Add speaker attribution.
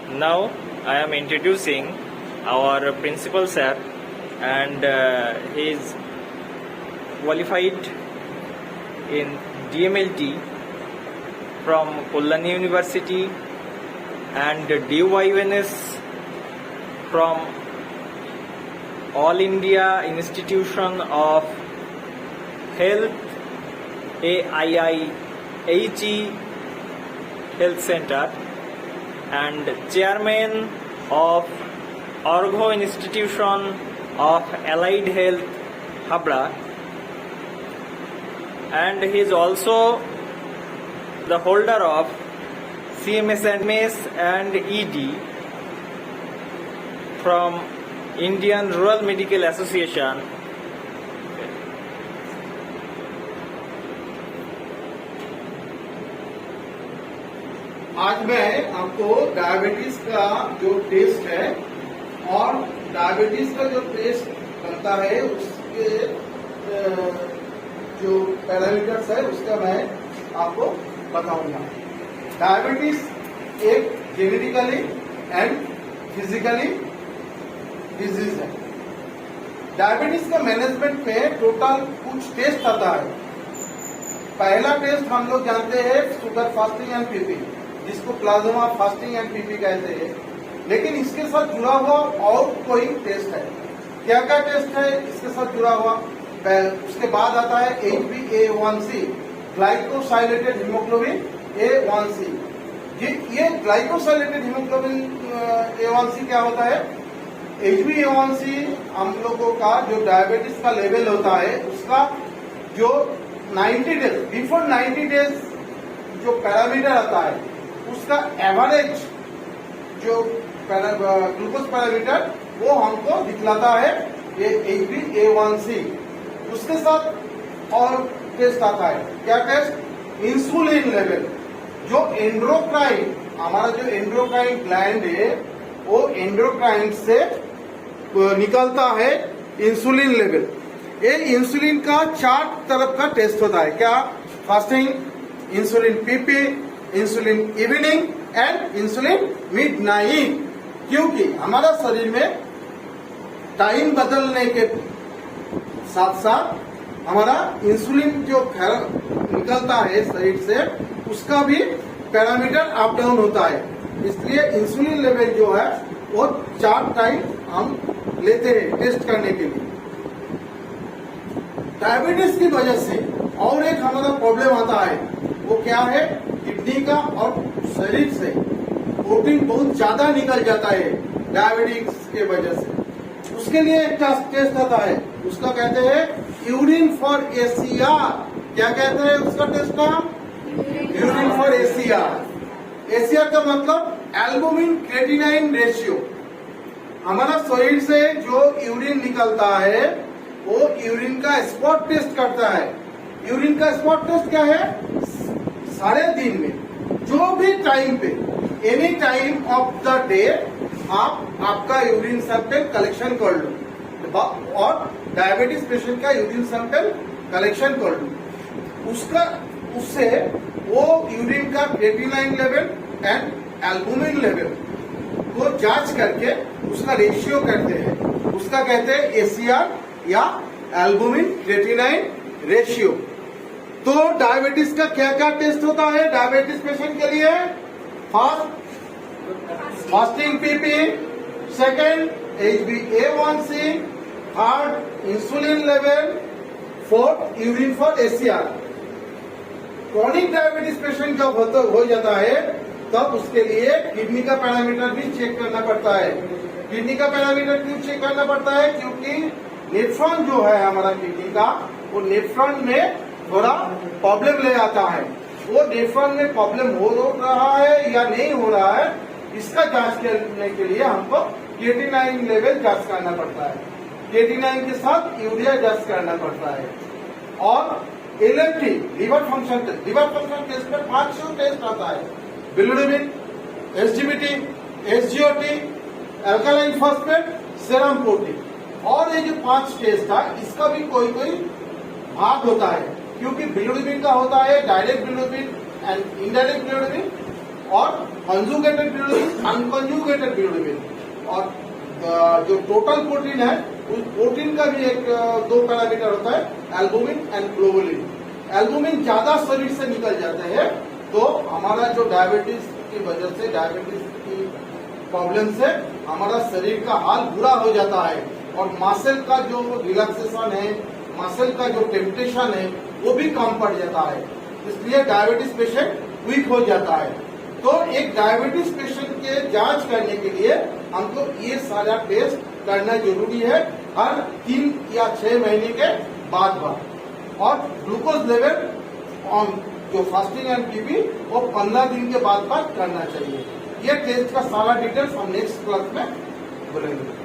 Speaker 1: Now I am introducing our principal sir, and he is qualified in DMLT from Kolkata University and DYNS from All India Institution of Health AIIHE Health Center, and chairman of Orgho Institution of Allied Health, Habra, and he is also the holder of CMS and ED from Indian Rural Medical Association.
Speaker 2: आज मैं आपको diabetes का जो test है और diabetes का जो test बनता है उसके जो पैरामीटर्स है उसका मैं आपको बताऊंगा। डायबिटीज एक जेनेटिकली एंड फिजिकली डिजीज है। डायबिटीज का मैनेजमेंट में टोटल कुछ टेस्ट आता है। पहला टेस्ट हम लोग जानते हैं शुगर फास्टिंग एंड पीपी, जिसको प्लाज्मा फास्टिंग एंड पीपी कहते हैं, लेकिन इसके साथ जुड़ा हुआ और कोई टेस्ट है। क्या क्या टेस्ट है इसके साथ जुड़ा हुआ? उसके बाद आता है HbA1c, ग्लाइकोसाइलेटेड हीमोग्लोबिन A1c। ये ग्लाइकोसाइलेटेड हीमोग्लोबिन A1c क्या होता है? HbA1c हम लोगों का जो डायबिटीज का लेवल होता है उसका जो 90 डेज बिफोर 90 डेज जो पैरामीटर आता है उसका एवरेज जो ग्लूकोज पैरामीटर वो हमको दिखलाता है ये HbA1c। उसके साथ और टेस्ट आता है। क्या टेस्ट? Insulin level. जो एंड्रोक्राइन, हमारा जो एंड्रोक्राइन ग्लैंड है वो एंड्रोक्राइन से निकलता है इंसुलिन लेवल। ये इंसुलिन का 4 तरफ का टेस्ट होता है। क्या? Fasting, insulin PP, insulin evening and insulin midnight. क्योंकि हमारा शरीर में टाइम बदलने के साथ साथ हमारा इंसुलिन जो निकलता है शरीर से उसका भी पैरामीटर अप डाउन होता है। इसलिए इंसुलिन लेवल जो है वो 4 टाइम हम लेते हैं टेस्ट करने के लिए। डायबिटीज की वजह से और एक हमारा प्रॉब्लम आता है, वो क्या है? किडनी का और शरीर से प्रोटीन बहुत ज्यादा निकल जाता है डायबिटीज के वजह से। उसके लिए एक टेस्ट आता है, उसका कहते हैं यूरिन फॉर ACR। क्या कहते हैं उसका टेस्ट का? Urine for ACR। ACR का मतलब एल्बुमिन क्रेटिनाइन रेशियो। हमारा शरीर से जो यूरिन निकलता है वो यूरिन का स्पॉट टेस्ट करता है। यूरिन का स्पॉट टेस्ट क्या है? सारे दिन में जो भी टाइम पे any time of the day आपका यूरिन सैंपल कलेक्शन कर लो और डायबिटीज पेशेंट का यूरिन सैंपल कलेक्शन कर लो। उससे वो यूरिन का creatinine level and albumin level को जांच करके उसका रेशियो करते हैं। उसका कहते हैं ACR या एल्बुमिन क्रेटिनाइन रेशियो। तो डायबिटीज का क्या क्या टेस्ट होता है डायबिटीज पेशेंट के लिए? Fasting PP, second HbA1c, third insulin level, fourth urine for ACR। Chronic diabetes patient जब हो जाता है तब उसके लिए किडनी का पैरामीटर भी चेक करना पड़ता है। किडनी का पैरामीटर क्यों चेक करना पड़ता है? क्योंकि नेफ्रॉन जो है हमारा किडनी का, वो नेफ्रॉन में थोड़ा प्रॉब्लम ले आता है। वो नेफ्रॉन में प्रॉब्लम हो रहा है या नहीं हो रहा है, इसका जांच करने के लिए हमको क्रेटिनाइन लेवल जांच करना पड़ता है। क्रेटिनाइन के साथ यूरिया जांच करना पड़ता है। और LFT liver function test. Liver function test में 500 टेस्ट आता है। Bilirubin, SGPT, SGOT, alkaline phosphate, serum protein. और ये जो 5 टेस्ट था इसका भी कोई कोई भाग होता है, क्योंकि बिलिरुबिन का होता है direct bilirubin and indirect bilirubin, और कंजुगेटेड बिलिरुबिन, अनकंजुगेटेड बिलिरुबिन। और जो टोटल प्रोटीन है उस प्रोटीन का भी एक दो पैरामीटर होता है, एल्बुमिन एंड ग्लोबुलिन। एल्बुमिन ज्यादा शरीर से निकल जाते हैं तो हमारा जो डायबिटीज की वजह से, डायबिटीज की प्रॉब्लम से हमारा शरीर का हाल बुरा हो जाता है और मसल का जो रिलैक्सेशन है, मसल का जो टेम्पटेशन है वो भी कम पड़ जाता है। इसलिए डायबिटीज पेशेंट वीक हो जाता है। तो एक डायबिटीज पेशेंट के जांच करने के लिए हमको ये सारा टेस्ट करना जरूरी है हर 3 या 6 महीने के बाद। और ग्लूकोज लेवल ऑन जो फास्टिंग एंड बीपी वो 15 दिन के बाद करना चाहिए। ये टेस्ट का सारा डिटेल्स हम नेक्स्ट क्लास में बोलेंगे।